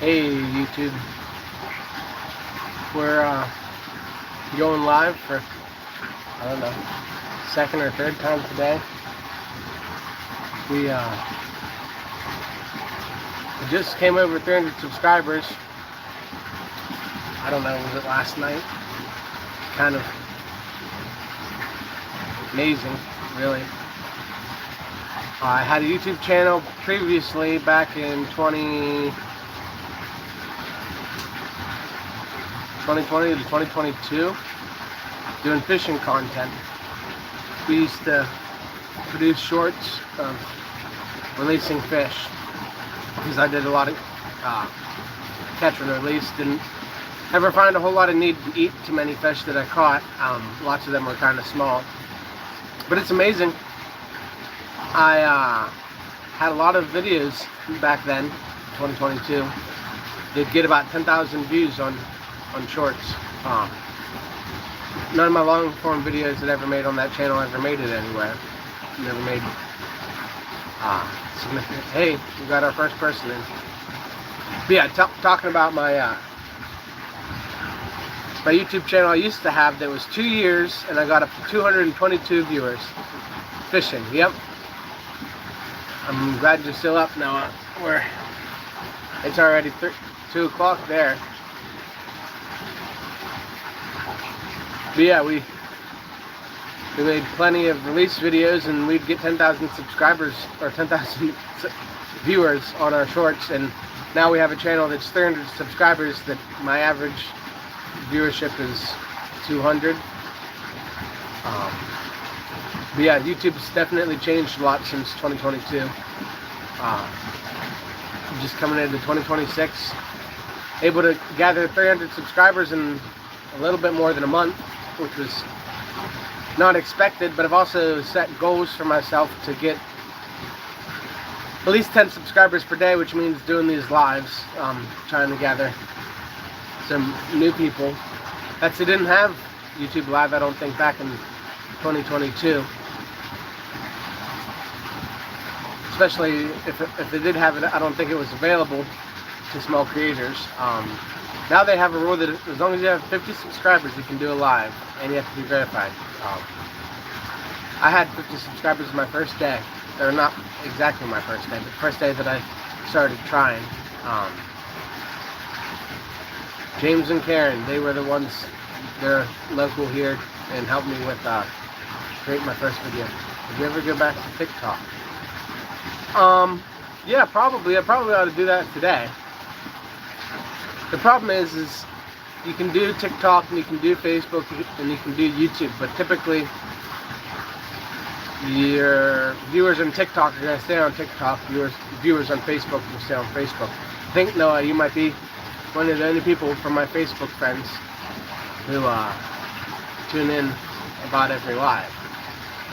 Hey YouTube, we're going live for, I don't know, second or third time today. We just came over 300 subscribers. I don't know, was it last night? Kind of amazing, really. I had a YouTube channel previously back in 2020 to 2022 doing fishing content. We used to produce shorts of releasing fish because I did a lot of catch and release. Didn't ever find a whole lot of need to eat too many fish that I caught. Lots of them were kind of small, but it's amazing. I had a lot of videos back then, 2022. They'd get about 10,000 views on shorts. None of my long form videos that I ever made on that channel ever made it anywhere. Never made significant. Hey, we got our first person in. But yeah, talking about my my YouTube channel I used to have that was 2 years, and I got up to 222 viewers. Fishing, yep. I'm glad you're still up now. It's already 2 o'clock there. But yeah, we made plenty of release videos, and we'd get 10,000 subscribers or 10,000 viewers on our shorts, and now we have a channel that's 300 subscribers that my average viewership is 200. But yeah, YouTube's definitely changed a lot since 2022. Just coming into 2026, able to gather 300 subscribers in a little bit more than a month, which was not expected, but I've also set goals for myself to get at least 10 subscribers per day, which means doing these lives, trying to gather some new people. They didn't have YouTube Live, I don't think, back in 2022. Especially if they did have it, I don't think it was available to small creators. Now they have a rule that as long as you have 50 subscribers, you can do a live, and you have to be verified. I had 50 subscribers my first day. Or not exactly my first day, but the first day that I started trying. James and Karen, they were the ones, they're local here, and helped me with create my first video. Did you ever go back to TikTok? Yeah, probably. I probably ought to do that today. The problem is you can do TikTok and you can do Facebook and you can do YouTube, but typically your viewers on TikTok are going to stay on TikTok, viewers on Facebook will stay on Facebook. I think, Noah, you might be one of the only people from my Facebook friends who tune in about every live.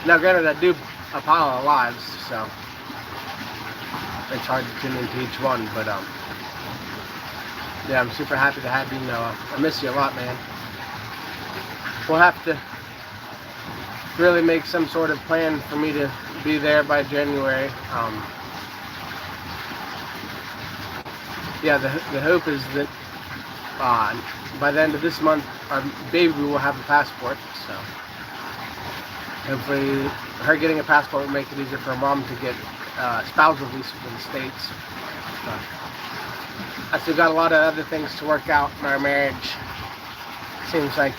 Now granted, I do a pile of lives, so it's hard to tune into each one, but yeah, I'm super happy to have you, Noah. I miss you a lot, man. We'll have to really make some sort of plan for me to be there by January. Yeah, the hope is that by the end of this month, our baby will have a passport, so hopefully her getting a passport will make it easier for her mom to get spousal visa for the States. But I still got a lot of other things to work out in our marriage. Seems like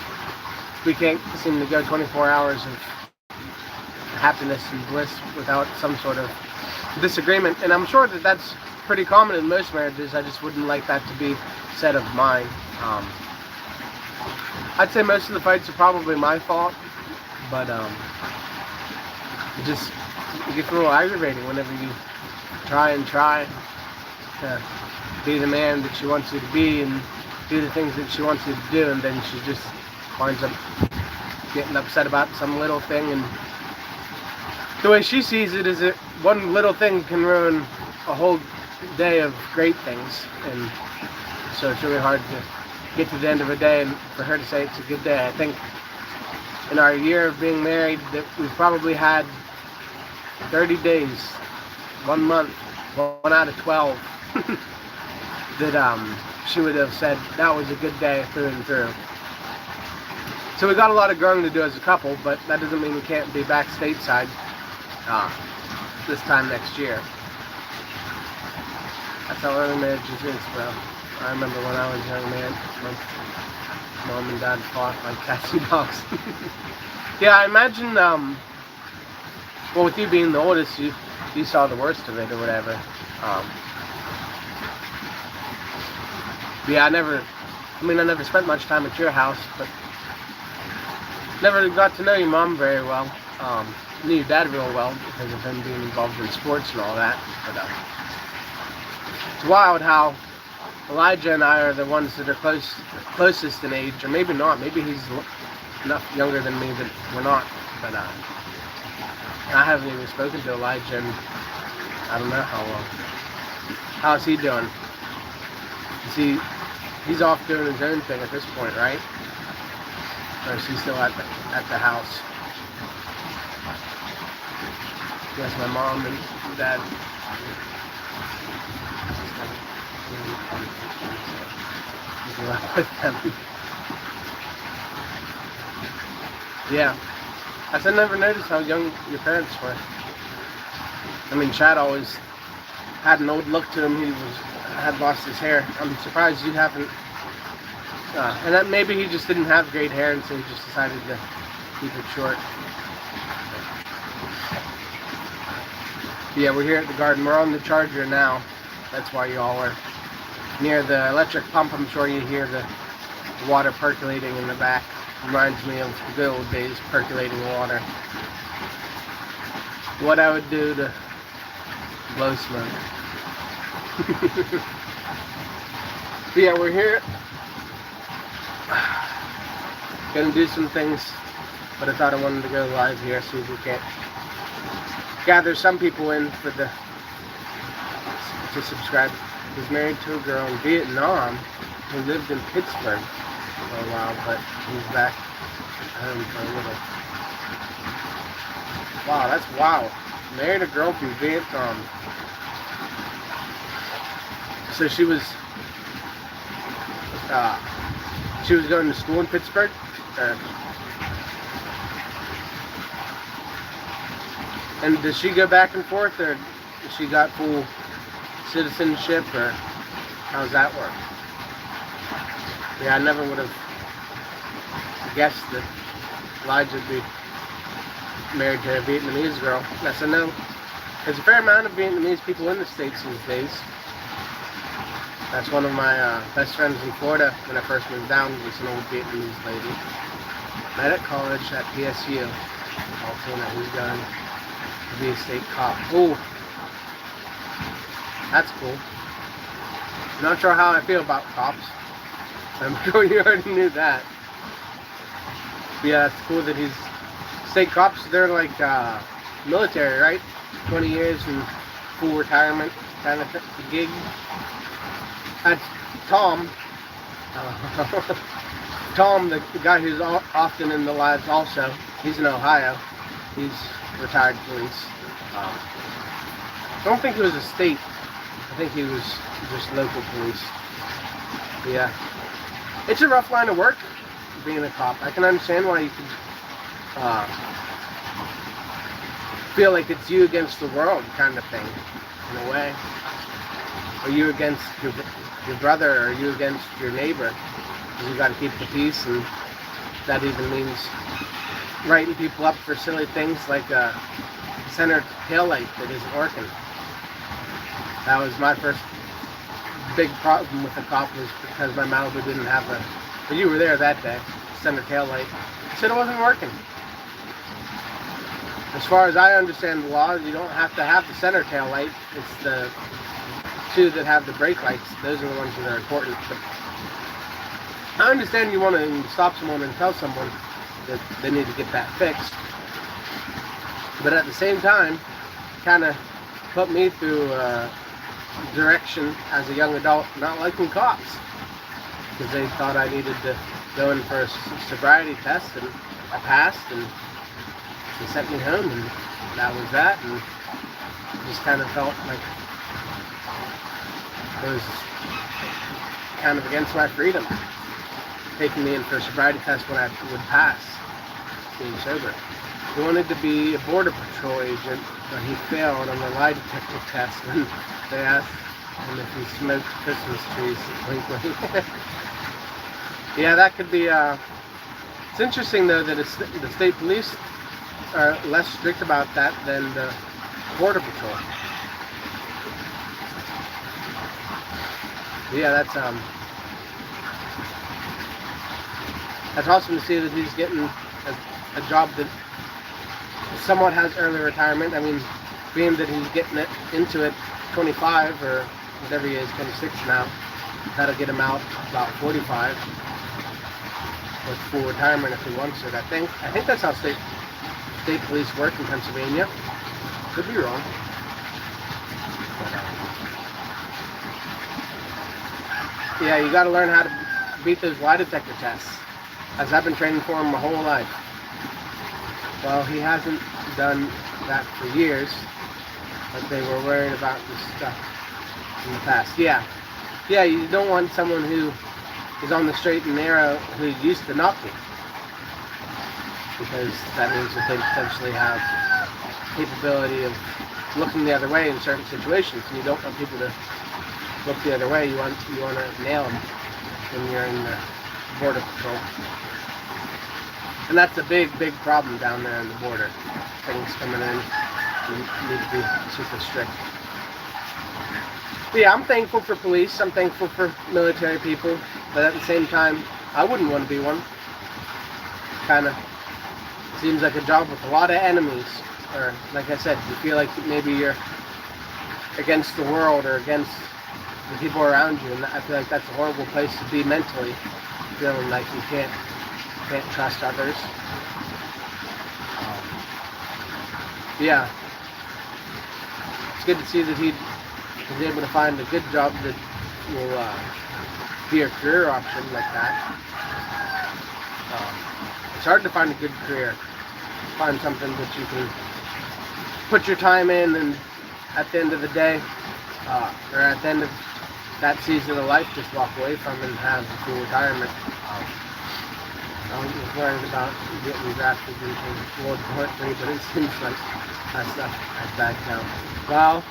we can't seem to go 24 hours of happiness and bliss without some sort of disagreement. And I'm sure that that's pretty common in most marriages. I just wouldn't like that to be said of mine. I'd say most of the fights are probably my fault, but it gets a little aggravating whenever you try to be the man that she wants you to be and do the things that she wants you to do, and then she just winds up getting upset about some little thing. And the way she sees it is that one little thing can ruin a whole day of great things, and so it's really hard to get to the end of a day and for her to say it's a good day. I think in our year of being married that we've probably had 30 days, 1 month, 1 out of 12 that she would have said that was a good day through and through. So we got a lot of growing to do as a couple, but that doesn't mean we can't be back stateside this time next year. That's how early marriages is, bro. I remember when I was a young man, my mom and dad fought like cats and dogs. Yeah, I imagine, well, with you being the oldest, you saw the worst of it or whatever. Yeah, I never spent much time at your house, but never got to know your mom very well. Knew your dad real well because of him being involved in sports and all that. But it's wild how Elijah and I are the ones that are closest in age, or maybe not. Maybe he's enough younger than me that we're not. But I haven't even spoken to Elijah in I don't know how long. How's he doing? He's off doing his own thing at this point, right? Or is he still at the house? Yes, my mom and dad. With them. Yeah. I never noticed how young your parents were. I mean, Chad always had an old look to him. He had lost his hair. I'm surprised you haven't. And that maybe he just didn't have great hair, and so he just decided to keep it short. But yeah, we're here at the garden. We're on the charger now. That's why you all are near the electric pump. I'm sure you hear the water percolating in the back. Reminds me of the good old days, percolating water. What I would do to blow smoke. But yeah, we're here. Gonna do some things, but I thought I wanted to go live here, see if we can't gather some people in to subscribe. He's married to a girl in Vietnam who lived in Pittsburgh for a while, but he's back home for a little. Wow, that's wild. Married a girl from Vietnam. So she was going to school in Pittsburgh. And does she go back and forth, or does she got full citizenship, or how does that work? Yeah, I never would have guessed that Elijah would be married to a Vietnamese girl. Yes, I know. There's a fair amount of Vietnamese people in the States these days. That's one of my best friends in Florida when I first moved down, was an old Vietnamese lady. Met at college at PSU. Altoona, who's going to be a state cop. Oh, that's cool. Not sure how I feel about cops. I'm sure you already knew that. But yeah, it's cool that he's state cops. They're like military, right? 20 years and full retirement kind of gig. That's Tom. Tom, the guy who's often in the lives also. He's in Ohio. He's retired police. I don't think he was a state. I think he was just local police. But yeah. It's a rough line of work, being a cop. I can understand why you could feel like it's you against the world kind of thing, in a way. Or you against your brother, or you against your neighbor. Because you got to keep the peace, and that even means writing people up for silly things like a center taillight that isn't working. That was my first big problem with the cop, was because my Malibu didn't have but you were there that day, center taillight. He said it wasn't working. As far as I understand the law, you don't have to have the center taillight. It's the two that have the brake lights. Those are the ones that are important. But I understand you want to stop someone and tell someone that they need to get that fixed. But at the same time, kind of put me through direction as a young adult not liking cops, because they thought I needed to go in for a sobriety test, and I passed, and they sent me home, and that was that. And it just kind of felt like it was kind of against my freedom, taking me in for a sobriety test when I would pass being sober. He wanted to be a border patrol agent, but he failed on the lie detector test when they asked him if he smoked Christmas trees. Wink, wink. Yeah, that could be. It's interesting though that the state police are less strict about that than the border patrol. Yeah, that's awesome to see that he's getting a job that somewhat has early retirement. I mean, being that he's getting into it 25 or whatever he is, 26 now, that'll get him out about 45 with full retirement if he wants it. I think that's how state police work in Pennsylvania. Could be wrong. But, yeah, you got to learn how to beat those lie detector tests, as I've been training for him my whole life. Well, he hasn't done that for years, but they were worried about this stuff in the past. Yeah, you don't want someone who is on the straight and narrow who used to not be, because that means that they potentially have capability of looking the other way in certain situations, and you don't want people to look the other way. You want to nail them when you're in the border patrol. And that's a big problem down there on the border. Things coming in, you need to be super strict. But yeah, I'm thankful for police, I'm thankful for military people, but at the same time, I wouldn't want to be one. Kind of seems like a job with a lot of enemies, or like I said, you feel like maybe you're against the world or against the people around you, and I feel like that's a horrible place to be mentally, feeling like you can't trust others. Yeah, it's good to see that he was able to find a good job that will be a career option like that. It's hard to find a good career, find something that you can put your time in, and at the end of the day, or at the end of that season of life, just walk away from and have a full retirement. I was worried about getting drafted into World War III, but it seems like that stuff has backed down. Well,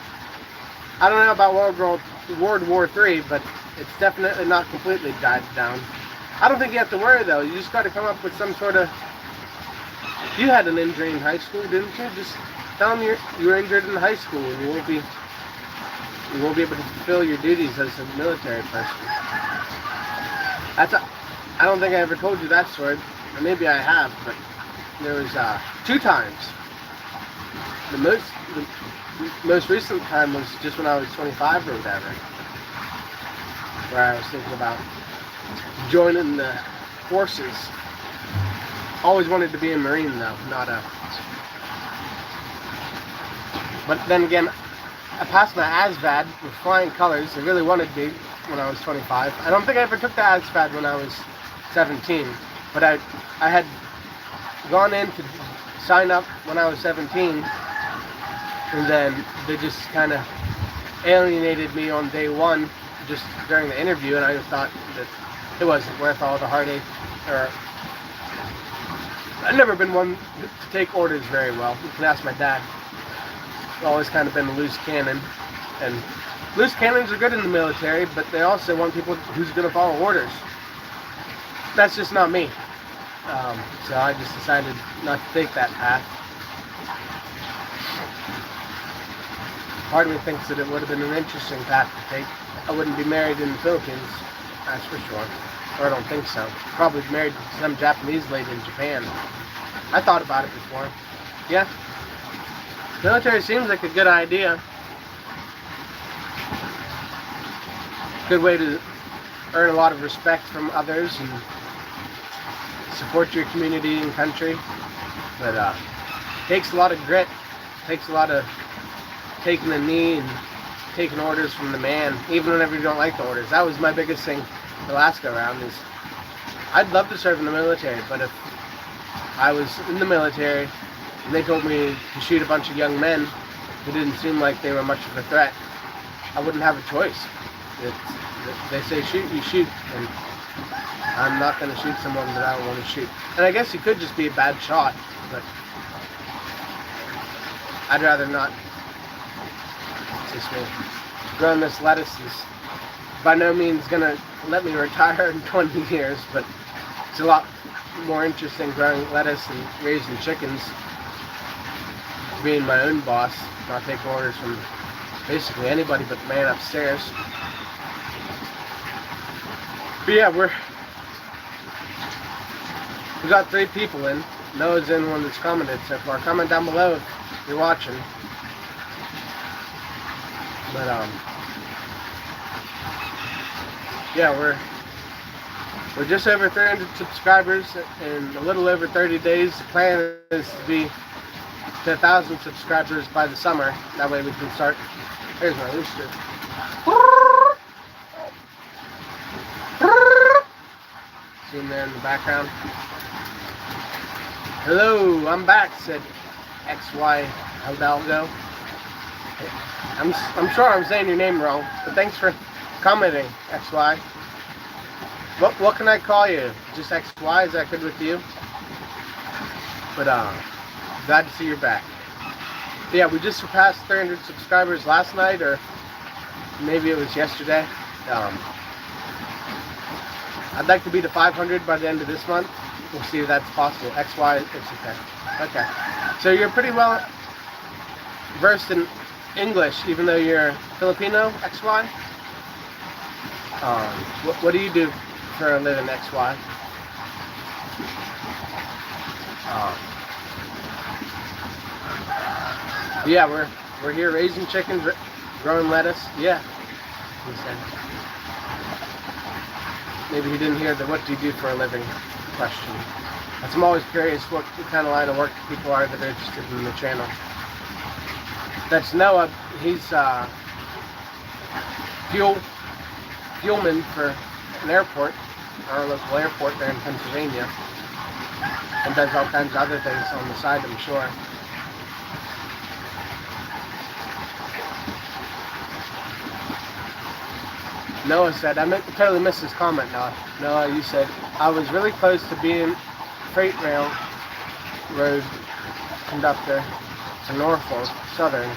I don't know about World War III, but it's definitely not completely died down. I don't think you have to worry though. You just got to come up with some sort of. You had an injury in high school, didn't you? Just tell them you were injured in high school, and you won't be able to fulfill your duties as a military person. I don't think I ever told you that story, or maybe I have, but there was 2 times. The most recent time was just when I was 25 or whatever, where I was thinking about joining the forces. Always wanted to be a Marine though, not a. But then again, I passed my ASVAD with flying colors. I really wanted to when I was 25. I don't think I ever took the ASVAD when I was 17, but I had gone in to sign up when I was 17, and then they just kind of alienated me on day 1 just during the interview, and I just thought that it wasn't worth all the heartache. Or I've never been one to take orders very well. You can ask my dad. I've always kind of been a loose cannon, and loose cannons are good in the military, but they also want people who's going to follow orders. That's just not me. So I just decided not to take that path. Part of me thinks that it would have been an interesting path to take. I wouldn't be married in the Philippines, that's for sure. Or I don't think so. Probably married to some Japanese lady in Japan. I thought about it before. Yeah. Military seems like a good idea. Good way to earn a lot of respect from others and support your community and country. But it takes a lot of grit. It takes a lot of taking a knee and taking orders from the man, even whenever you don't like the orders. That was my biggest thing the last go around, is I'd love to serve in the military, but if I was in the military and they told me to shoot a bunch of young men who didn't seem like they were much of a threat, I wouldn't have a choice. They say shoot, you shoot, and I'm not going to shoot someone that I don't want to shoot. And I guess it could just be a bad shot, but I'd rather not. It's just me. Growing this lettuce is by no means going to let me retire in 20 years, but it's a lot more interesting growing lettuce and raising chickens, being my own boss, not take orders from basically anybody but the man upstairs. But yeah, we got 3 people in. Noah's in, one that's commented so far. Comment down below if you're watching. But yeah, we're just over 300 subscribers in a little over 30 days. The plan is to be to 1,000 subscribers by the summer. That way we can start. There's my rooster. See him there in the background. Hello, I'm back, said XY Hidalgo. I'm sure I'm saying your name wrong, but thanks for commenting, XY. What can I call you? Just XY? Is that good with you? But glad to see you're back. But yeah, we just surpassed 300 subscribers last night, or maybe it was yesterday. I'd like to be to 500 by the end of this month. We'll see if that's possible. XY, it's okay. Okay. So you're pretty well versed in English, even though you're Filipino, XY? What do you do for a living, XY? Yeah, we're here raising chickens, growing lettuce. Yeah, he said. Maybe he didn't hear the "what do you do for a living" question. I'm always curious what kind of line of work people are that are interested in the channel. That's Noah. He's fuelman for an airport, our local airport there in Pennsylvania, and does all kinds of other things on the side, I'm sure. Noah said, I totally missed his comment, Noah. Noah, you said, I was really close to being freight rail road conductor to Norfolk Southern,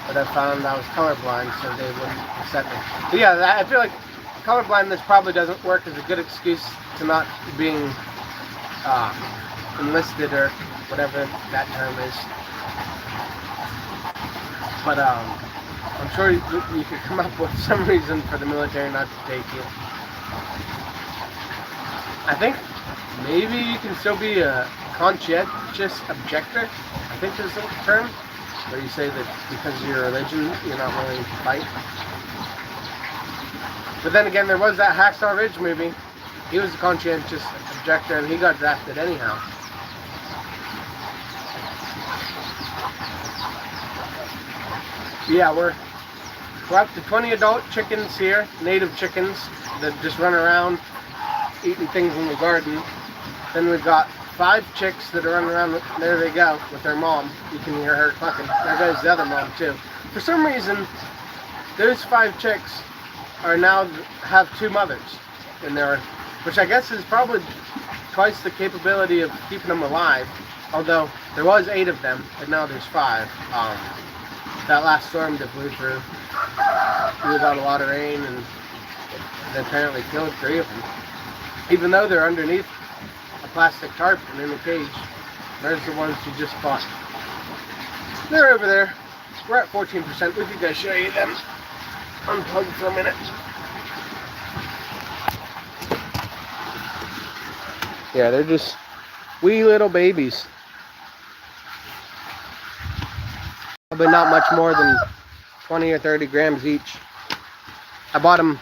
but I found I was colorblind, so they wouldn't accept me. But yeah, I feel like colorblindness probably doesn't work as a good excuse to not being enlisted or whatever that term is. But I'm sure you could come up with some reason for the military not to take you. I think maybe you can still be a conscientious objector, I think is the term, where you say that because of your religion, you're not willing to fight. But then again, there was that Hacksaw Ridge movie. He was a conscientious objector, and he got drafted anyhow. Yeah, we're up to 20 adult chickens here, native chickens that just run around eating things in the garden. Then we've got 5 chicks that are running around. There they go with their mom. You can hear her clucking. There goes the other mom too. For some reason, those 5 chicks are now have 2 mothers in there, which I guess is probably twice the capability of keeping them alive. Although there was 8 of them, and now there's 5. That last storm that blew through, we got a lot of rain, and they apparently killed 3 of them. Even though they're underneath a plastic tarp and in a cage. There's the ones you just bought. They're over there. We're at 14%. We could go show you them. Unplug for a minute. Yeah, they're just wee little babies. Probably not much more than 20 or 30 grams each. I bought them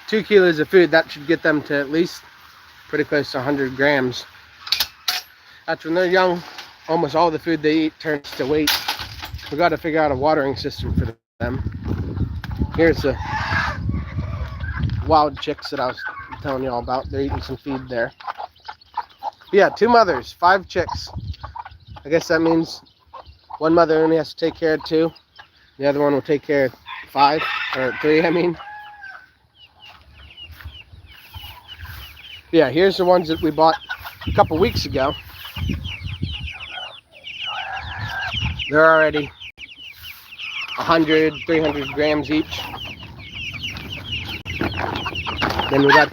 2 kilos of food. That should get them to at least pretty close to 100 grams. That's when they're young. Almost all the food they eat turns to weight. We got to figure out a watering system for them. Here's the wild chicks that I was telling you all about. They're eating some feed there. Yeah, 2 mothers, 5 chicks. I guess that means one mother only has to take care of 2. The other one will take care of 5, or 3, I mean. Yeah, here's the ones that we bought a couple weeks ago. They're already 100, 300 grams each. Then we got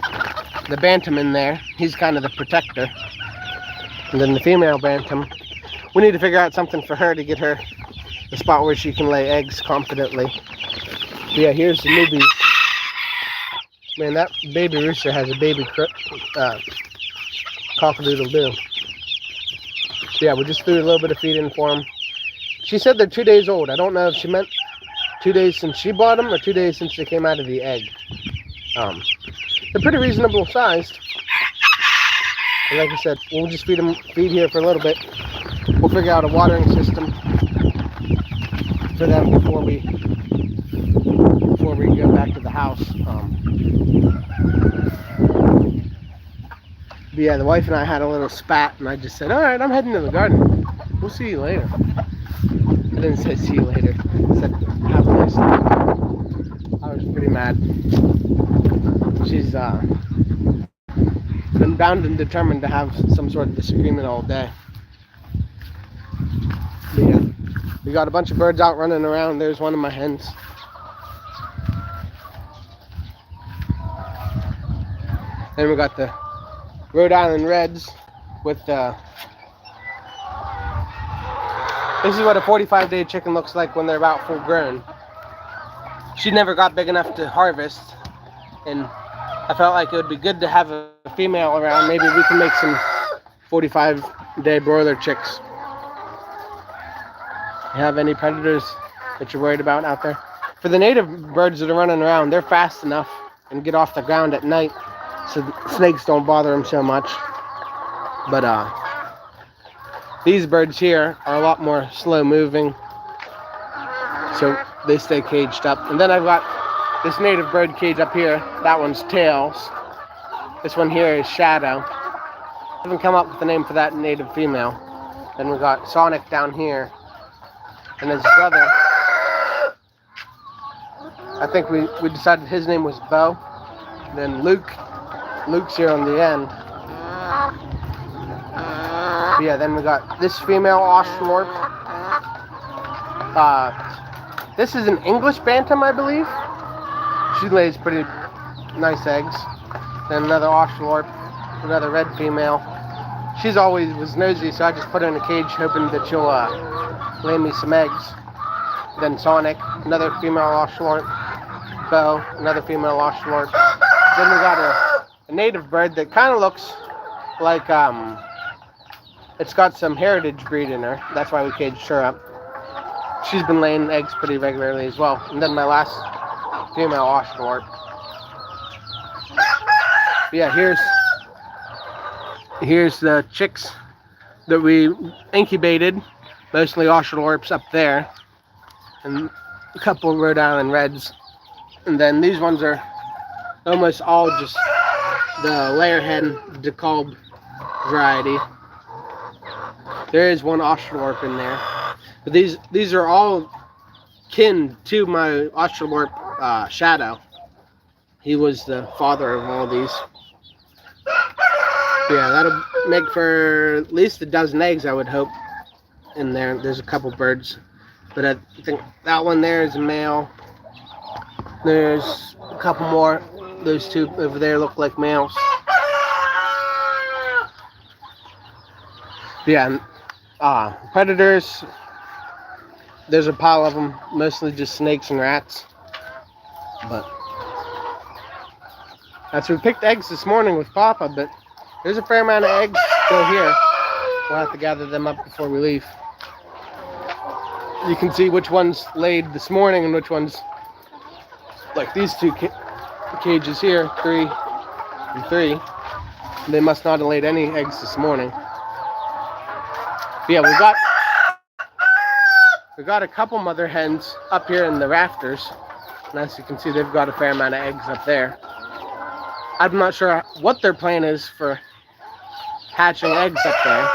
the bantam in there. He's kind of the protector. And then the female bantam. We need to figure out something for her to get her a spot where she can lay eggs confidently. But yeah, here's the newbies. Man, that baby rooster has a baby cock-a-doodle-doo. Yeah, we just threw a little bit of feed in for them. She said they're 2 days old. I don't know if she meant 2 days since she bought them or 2 days since they came out of the egg. They're pretty reasonable sized. And like I said, we'll just feed here for a little bit. We'll figure out a watering system for them before we go back to the house. But yeah, the wife and I had a little spat, and I just said, "All right, I'm heading to the garden. We'll see you later." I didn't say see you later. I said, "Have a nice day." I was pretty mad. She's been bound and determined to have some sort of disagreement all day. But yeah, we got a bunch of birds out running around. There's one of my hens. Then we got the Rhode Island Reds with this is what a 45-day chicken looks like when they're about full grown. She never got big enough to harvest, and I felt like it would be good to have a female around. Maybe we can make some 45-day broiler chicks. You have any predators that you're worried about out there? For the native birds that are running around, they're fast enough and get off the ground at night, so the snakes don't bother them so much. But these birds here are a lot more slow moving, so they stay caged up. And then I've got this native bird cage up here. That one's Tails. This one here is Shadow. I haven't come up with a name for that native female. Then we got Sonic down here, and his brother. I think we decided his name was Bo. Then Luke's here on the end. But yeah, then we got this female Australorp. This is an English bantam, I believe. She lays pretty nice eggs. Then another Australorp, another red female. She's always was nosy, so I just put her in a cage hoping that she'll lay me some eggs. Then Sonic, another female Australorp. Bo, another female Australorp. Then we got a native bird that kind of looks like it's got some heritage breed in her. That's why we caged her up. She's been laying eggs pretty regularly as well. And then my last female Australorp. Yeah, here's the chicks that we incubated, mostly Australorps up there, and a couple of Rhode Island Reds. And then these ones are almost all just the layer hen DeKalb variety. There is one Australorp in there, but these are all kin to my Australorp Shadow. He was the father of all these. Yeah, that'll make for at least a dozen eggs, I would hope, in there. There's a couple birds, but I think that one there is a male. There's a couple more. Those two over there look like males. Yeah, predators, there's a pile of them, mostly just snakes and rats. But that's we picked eggs this morning with Papa, but there's a fair amount of eggs still here. We'll have to gather them up before we leave. You can see which ones laid this morning and which ones, like these two cages here, 3 and 3. They must not have laid any eggs this morning. But yeah, we got a couple mother hens up here in the rafters, and as you can see, they've got a fair amount of eggs up there. I'm not sure what their plan is for hatching eggs up there,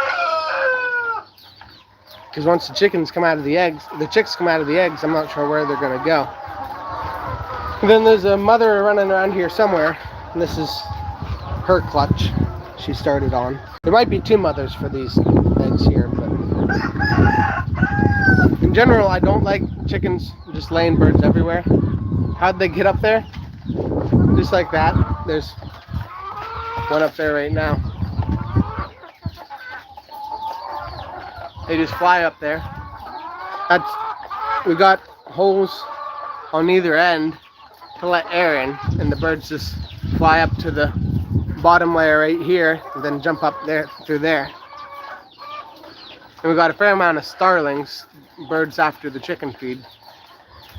because once the chicks come out of the eggs, I'm not sure where they're going to go. And then there's a mother running around here somewhere, and this is her clutch she started on. There might be two mothers for these eggs here, but in general, I don't like chickens just laying birds everywhere. How'd they get up there? Just like that. There's one up there right now. They just fly up there. We got holes on either end to let air in, and the birds just fly up to the bottom layer right here and then jump up there through there. And we got a fair amount of starlings, birds after the chicken feed.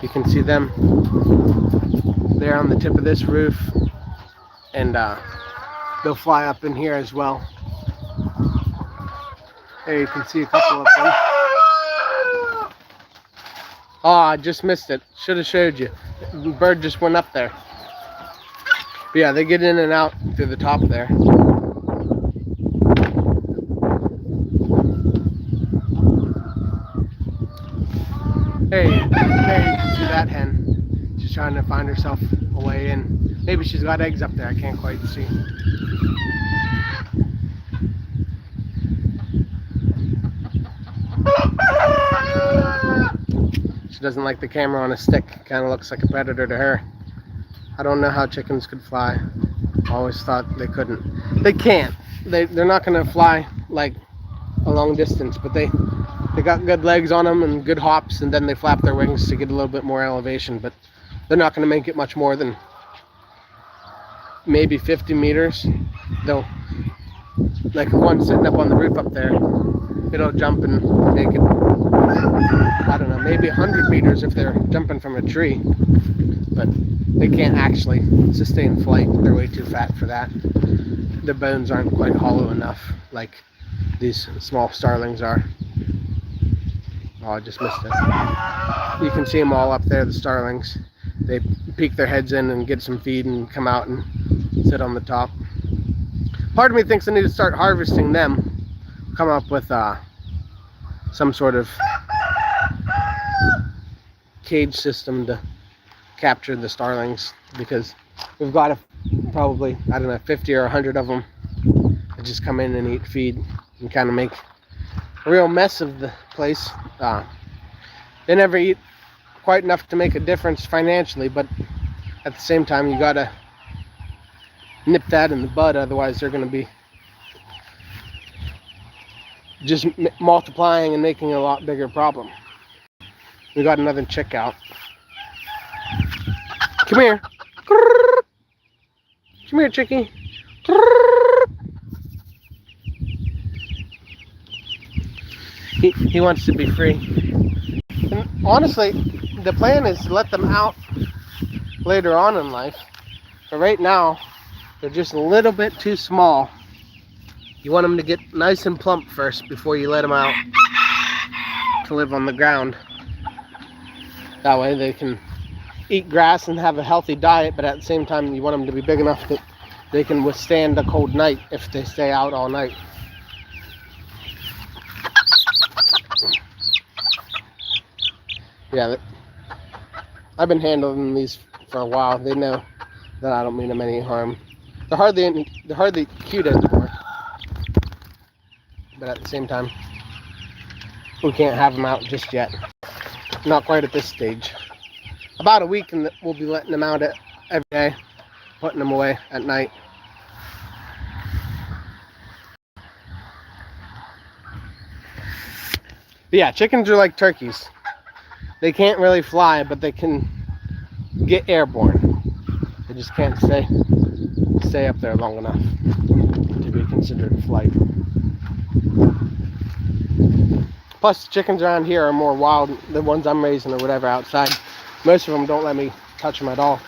You can see them there on the tip of this roof, and they'll fly up in here as well. There you can see a couple of them. Oh, I just missed it. Should have showed you. The bird just went up there. But yeah, they get in and out through the top there. Hey, there you can see that hen. She's trying to find herself a way in. Maybe she's got eggs up there. I can't quite see. She doesn't like the camera on a stick. Kind of looks like a predator to her. I don't know how chickens could fly. I always thought they couldn't. They can't. They're not going to fly like a long distance, but they got good legs on them and good hops, and then they flap their wings to get a little bit more elevation, but they're not going to make it much more than maybe 50 meters. They'll, like one sitting up on the roof up there, it'll jump and make it, I don't know, maybe 100 meters if they're jumping from a tree, but they can't actually sustain flight. They're way too fat for that. Their bones aren't quite hollow enough like these small starlings are. Oh, I just missed it. You can see them all up there, the starlings. They peek their heads in and get some feed and come out and sit on the top. Part of me thinks I need to start harvesting them, come up with some sort of cage system to capture the starlings, because we've got probably, I don't know, 50 or 100 of them that just come in and eat feed and kind of make a real mess of the place. They never eat quite enough to make a difference financially, but at the same time you gotta nip that in the bud, otherwise they're gonna be just multiplying and making a lot bigger problem. We got another chick out. Come here. Come here, chickie. He wants to be free. And honestly, the plan is to let them out later on in life. But right now, they're just a little bit too small. You want them to get nice and plump first before you let them out to live on the ground. That way they can eat grass and have a healthy diet, but at the same time you want them to be big enough that they can withstand a cold night if they stay out all night. Yeah, I've been handling these for a while. They know that I don't mean them any harm. They're hardly cute anymore, but at the same time we can't have them out just yet. Not quite at this stage. About a week and we'll be letting them out every day, putting them away at night. But yeah, chickens are like turkeys. They can't really fly, but they can get airborne. They just can't stay up there long enough to be considered flight. Plus, chickens around here are more wild. The ones I'm raising or whatever outside, most of them don't let me touch them at all.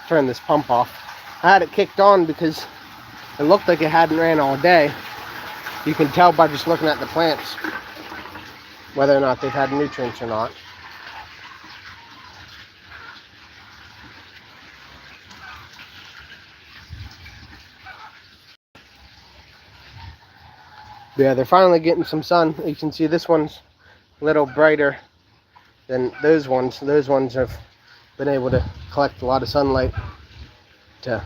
Turn this pump off. I had it kicked on because it looked like it hadn't ran all day. You can tell by just looking at the plants whether or not they've had nutrients or not. Yeah, they're finally getting some sun. You can see this one's a little brighter than those ones. Those ones have been able to collect a lot of sunlight to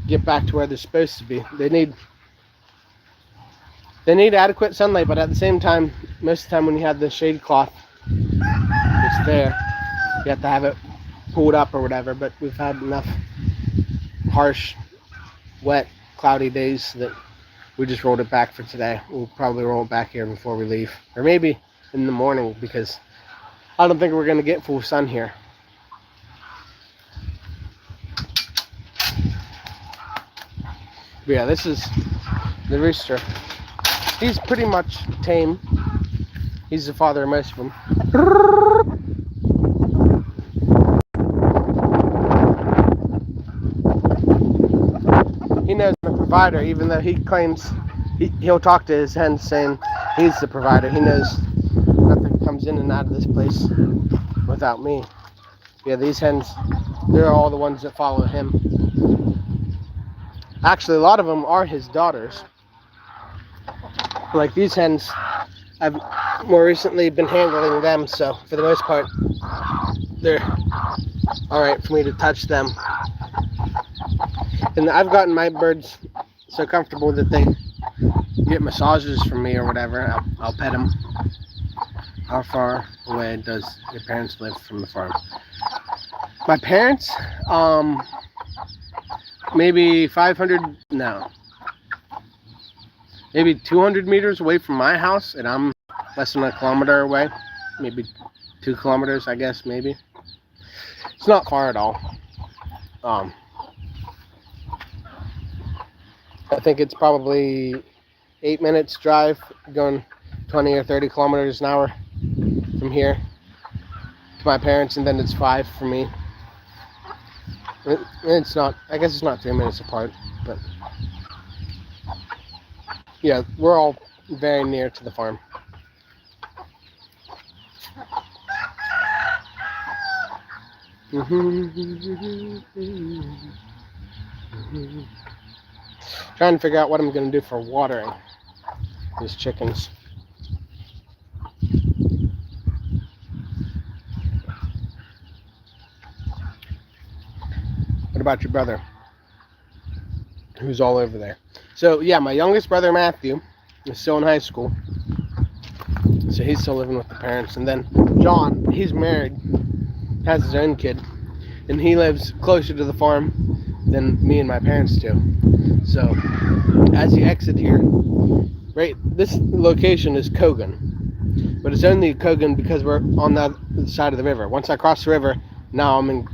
get back to where they're supposed to be. They need adequate sunlight, but at the same time, most of the time when you have the shade cloth, it's there. You have to have it pulled up or whatever, but we've had enough harsh, wet, cloudy days that we just rolled it back for today. We'll probably roll it back here before we leave, or maybe in the morning, because I don't think we're going to get full sun here. But yeah, this is the rooster. He's pretty much tame. He's the father of most of them. He knows I'm a provider, even though he claims he'll talk to his hens saying he's the provider. He knows nothing comes in and out of this place without me. Yeah, these hens, they're all the ones that follow him. Actually, a lot of them are his daughters. Like these hens, I've more recently been handling them, so for the most part, they're alright for me to touch them. And I've gotten my birds so comfortable that they get massages from me or whatever. I'll pet them. How far away does your parents live from the farm? My parents, maybe 500, no. Maybe 200 meters away from my house, and I'm less than a kilometer away. Maybe 2 kilometers, I guess, maybe. It's not far at all. I think it's probably 8 minutes drive, going 20 or 30 kilometers an hour from here to my parents, and then it's 5 for me. It's not, I guess it's not 3 minutes apart, but yeah, we're all very near to the farm. Trying to figure out what I'm going to do for watering these chickens. What about your brother, who's all over there? So yeah, my youngest brother Matthew is still in high school, so he's still living with the parents. And then John, he's married, has his own kid, and he lives closer to the farm than me and my parents do. So as you exit here, right, this location is Kogan, but it's only Kogan because we're on the other side of the river. Once I cross the river, now I'm in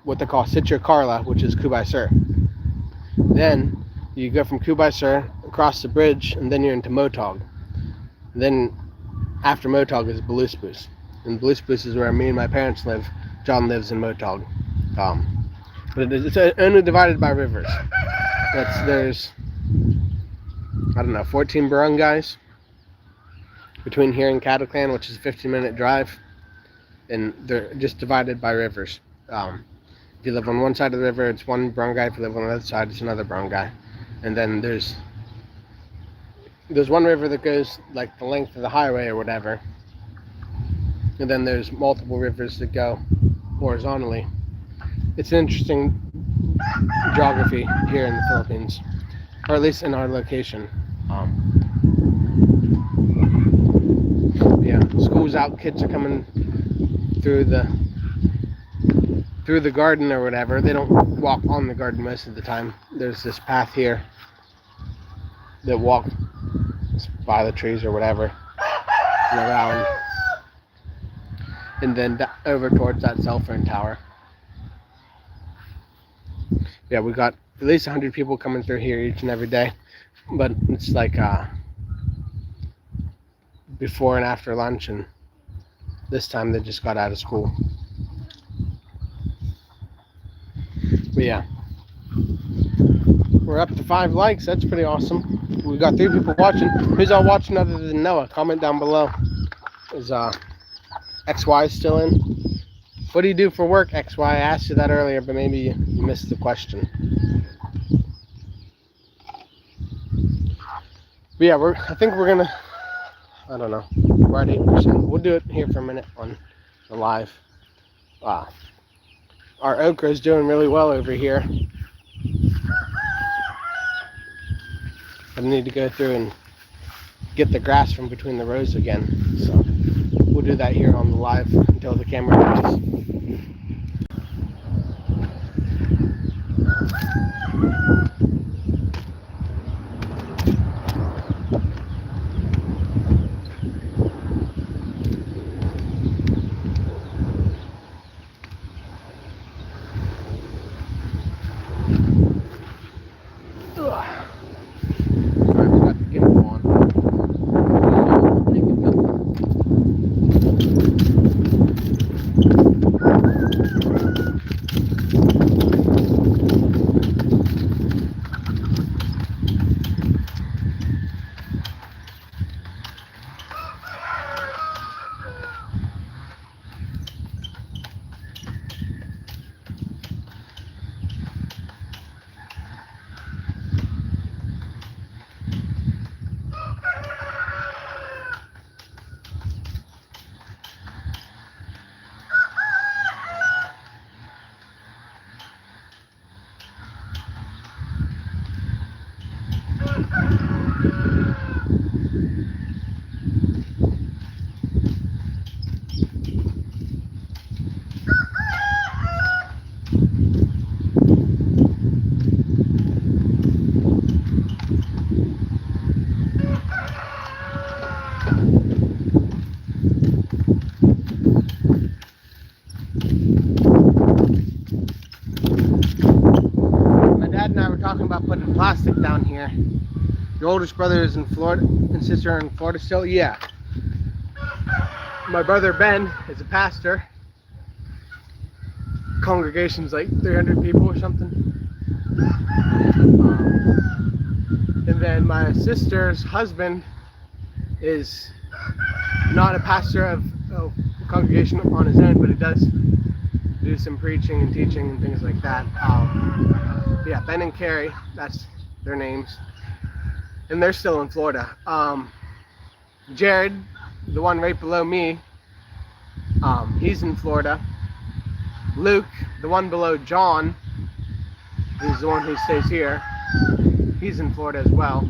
what they call Future-Farmers-of-Aklan, which is Kubai-Sur. Then you go from Kubai-Sur across the bridge, and then you're into Motog. Then after Motog is Beluspus, and Beluspus is where me and my parents live. John lives in Motog. But it's only divided by rivers. There's, I don't know, 14 barangays between here and Aklan, which is a 15-minute drive, and they're just divided by rivers. If you live on one side of the river, it's one barangay. If you live on the other side, it's another barangay. And then there's one river that goes like the length of the highway or whatever, and then there's multiple rivers that go horizontally. It's an interesting geography here in the Philippines, or at least in our location. Yeah, school's out, kids are coming through the garden or whatever. They don't walk on the garden most of the time. There's this path here that walk by the trees or whatever and around, and then over towards that cell phone tower. Yeah, we got at least 100 people coming through here each and every day, but it's like before and after lunch, and this time they just got out of school. But yeah, we're up to 5 likes. That's pretty awesome. We got 3 people watching. Who's all watching other than Noah? Comment down below. Is XY still in? What do you do for work, XY? I asked you that earlier, but maybe you missed the question. But yeah, I think we're gonna, I don't know, we're at 8%. We'll do it here for a minute on the live. Our okra is doing really well over here. I need to go through and get the grass from between the rows again. So we'll do that here on the live until the camera dies. Talking about putting plastic down here. Your oldest brother is in Florida and sister are in Florida still? Yeah. My brother Ben is a pastor. Congregation's like 300 people or something. And then my sister's husband is not a pastor of a congregation on his own, but he does do some preaching and teaching and things like that. Yeah, Ben and Carrie, that's their names. And they're still in Florida. Jared, the one right below me, he's in Florida. Luke, the one below John, who's the one who stays here, he's in Florida as well.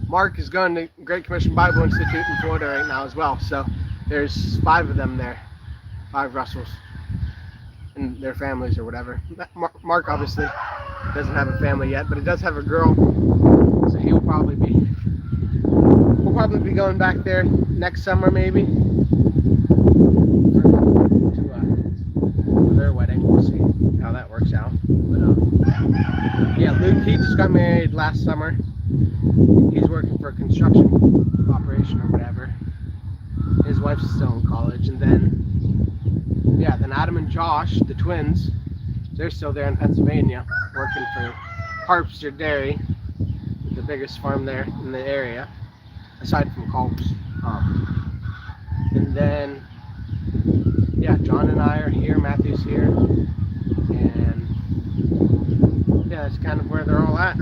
Mark is going to Great Commission Bible Institute in Florida right now as well. So there's 5 of them there, 5 Russells and their families or whatever. Mark obviously doesn't have a family yet, but he does have a girl, so we'll probably be going back there next summer maybe for their wedding. We'll see how that works out. But yeah, Luke, he just got married last summer. He's working for a construction operation or whatever. His wife's still in college. And then yeah, then Adam and Josh, the twins, they're still there in Pennsylvania working for Harpster Dairy, the biggest farm there in the area, aside from Culp's. And then, yeah, John and I are here, Matthew's here, and yeah, that's kind of where they're all at.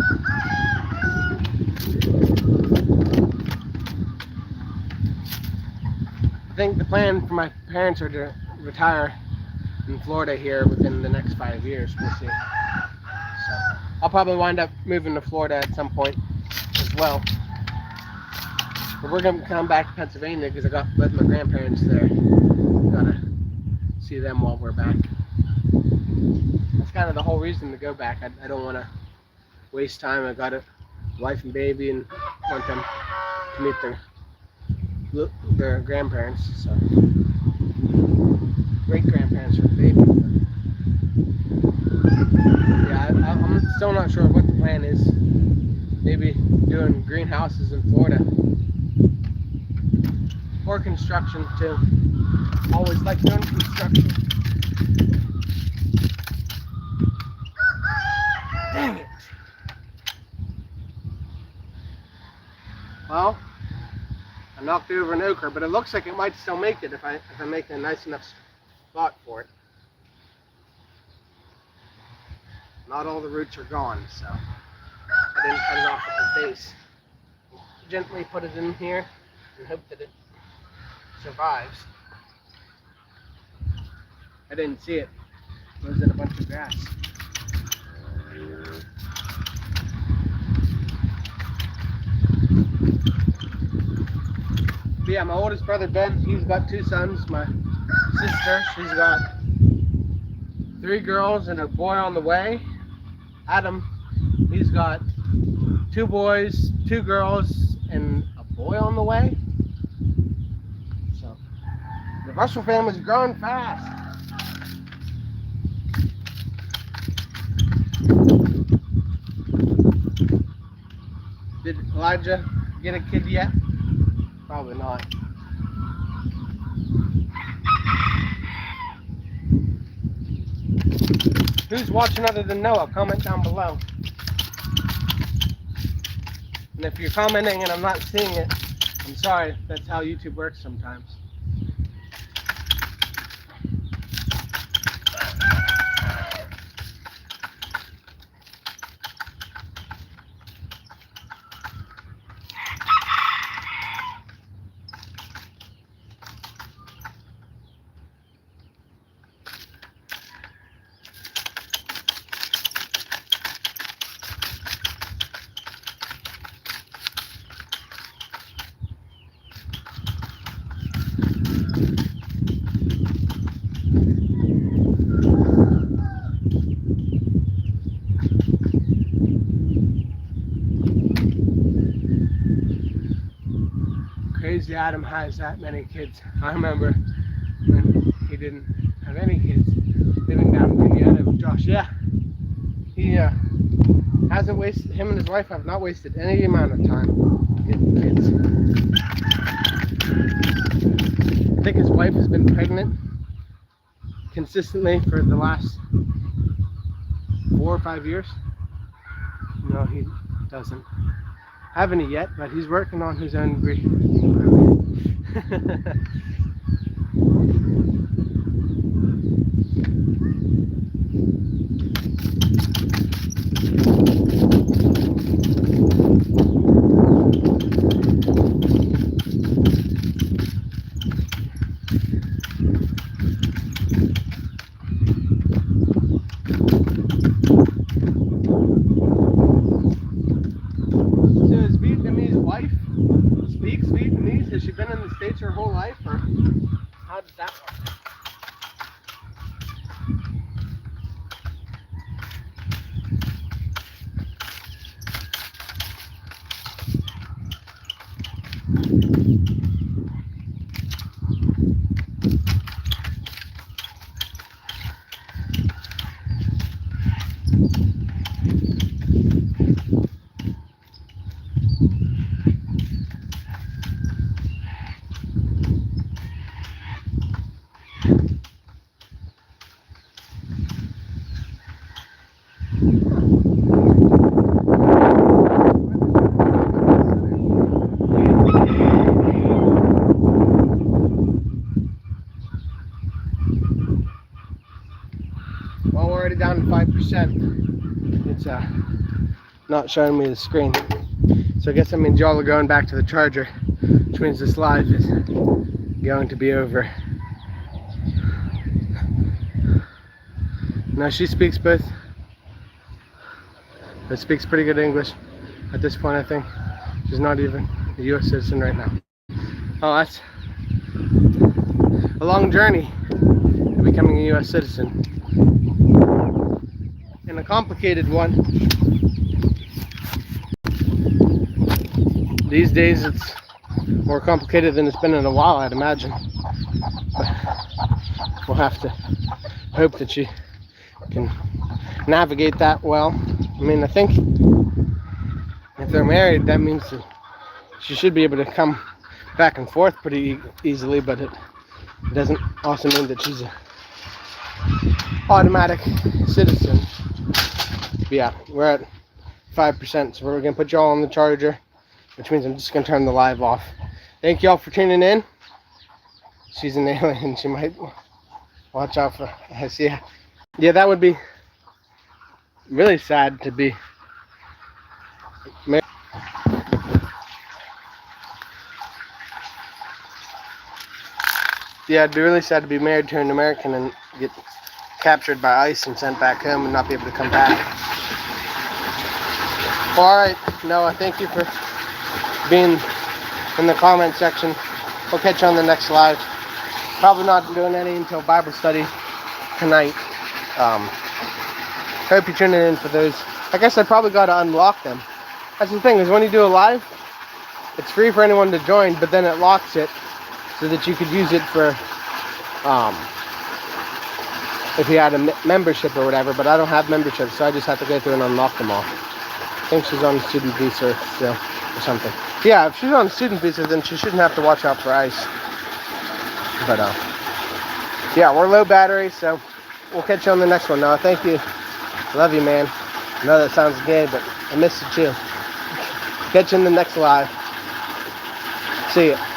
I think the plan for my parents are to retire in Florida here within the next 5 years. We'll see. So I'll probably wind up moving to Florida at some point as well. But we're gonna come back to Pennsylvania because I got both my grandparents there. Gotta see them while we're back. That's kind of the whole reason to go back. I don't want to waste time. I got a wife and baby and want them to meet their grandparents. So great grandparents for the baby. Yeah, I'm still not sure what the plan is. Maybe doing greenhouses in Florida. Or construction too. Always like doing construction. Dang it. Well, I knocked over an ochre, but it looks like it might still make it if I make a nice enough spot for it. Not all the roots are gone, so I didn't cut it off at the base. Gently put it in here and hope that it survives. I didn't see it. It was in a bunch of grass. yeah, my oldest brother Ben, he's got 2 sons. My sister, she's got 3 girls and a boy on the way. Adam, he's got 2 boys, 2 girls, and a boy on the way. So the Russell family's growing fast. Did Elijah get a kid yet? Probably not. Who's watching other than Noah? Comment down below. And if you're commenting and I'm not seeing it, I'm sorry. That's how YouTube works sometimes. Crazy Adam has that many kids. I remember when he didn't have any kids living down in Indiana with Josh. Yeah, he hasn't wasted, him and his wife have not wasted any amount of time getting kids. I think his wife has been pregnant consistently for the last 4 or 5 years. No, he doesn't have any yet, but he's working on his own breed. So his Vietnamese wife speaks Vietnamese? Has she been in the States her whole life, or how did that work? Well, we're already down to 5%. It's not showing me the screen. So I guess that means y'all are going back to the charger, which means this live is going to be over. Now she speaks both, but speaks pretty good English at this point. I think she's not even a US citizen right now. Oh, that's a long journey to becoming a US citizen, and a complicated one. These days it's more complicated than it's been in a while, I'd imagine. But we'll have to hope that she can navigate that well. I mean, I think if they're married, that means that she should be able to come back and forth pretty easily, but it doesn't also mean that she's an automatic citizen. But yeah, we're at 5%, so we're gonna put y'all on the charger, which means I'm just gonna turn the live off. Thank y'all for tuning in. She's an alien, she might watch out for us. Yeah, that would be really sad to be married. Yeah, it'd be really sad to be married to an American and get captured by ICE and sent back home and not be able to come back. Well, alright, Noah, thank you for being in the comment section we'll catch you on the next live. Probably not doing any until Bible study tonight. Hope you're tuning in for those. I guess I probably got to unlock them. That's the thing, is when you do a live, it's free for anyone to join, but then it locks it so that you could use it for if you had a membership or whatever, but I don't have membership, so I just have to go through and unlock them all. I think she's on a student visa still, or something. Yeah, if she's on a student visa, then she shouldn't have to watch out for ice. But, yeah, we're low battery, so we'll catch you on the next one. Now, thank you. Love you, man. I know that sounds gay, but I miss you too. Catch you in the next live. See ya.